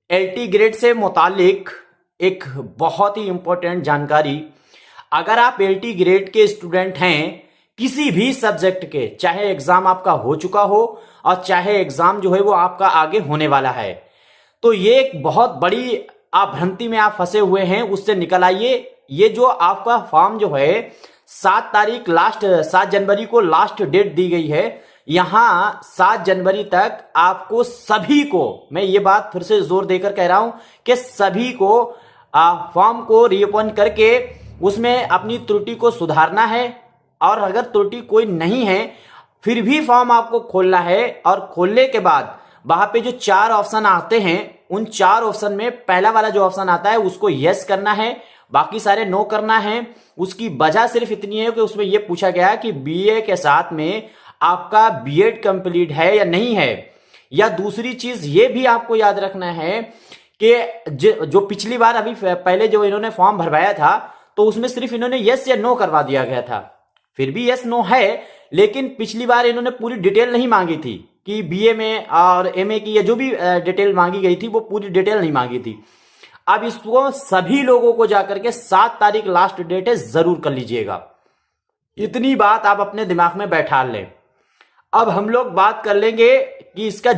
LT grade से मुतालिक एक बहुत ही इंपॉर्टेंट जानकारी। अगर आप एलटी ग्रेड के स्टूडेंट हैं किसी भी सब्जेक्ट के, चाहे एग्जाम आपका हो चुका हो और चाहे एग्जाम जो है वो आपका आगे होने वाला है, तो ये एक बहुत बड़ी आप भ्रांति में आप फंसे हुए हैं, उससे निकल आइए। ये जो आपका फॉर्म जो है 7 जनवरी को लास्ट डेट दी गई है। यहां 7 जनवरी तक आपको सभी को, मैं ये बात फिर से जोर देकर कह रहा हूं कि सभी को फॉर्म को रीओपन करके उसमें अपनी त्रुटि को सुधारना है। और अगर त्रुटि कोई नहीं है फिर भी फॉर्म आपको खोलना है, और खोलने के बाद वहां पे जो 4 ऑप्शन आते हैं उन 4 ऑप्शन में पहला वाला जो ऑप्शन आता है उसको यस करना है, बाकी सारे नो करना है। उसकी वजह सिर्फ इतनी है कि उसमें यह पूछा गया कि बीए के साथ में आपका बीएड कंप्लीट है या नहीं है। या दूसरी चीज ये भी आपको याद रखना है कि जो पिछली बार अभी पहले जो इन्होंने फॉर्म भरवाया था तो उसमें सिर्फ इन्होंने यस या नो करवा दिया गया था। फिर भी यस नो है, लेकिन पिछली बार इन्होंने पूरी डिटेल नहीं मांगी थी कि बीए में और एमए की या जो भी डिटेल मांगी गई थी वो पूरी डिटेल नहीं मांगी थी। अब इसको सभी लोगों को जाकर के 7 तारीख लास्ट डेट है, जरूर कर लीजिएगा। इतनी बात आप अपने दिमाग में बैठा लें। अब हम लोग बात कर लेंगे कि इसका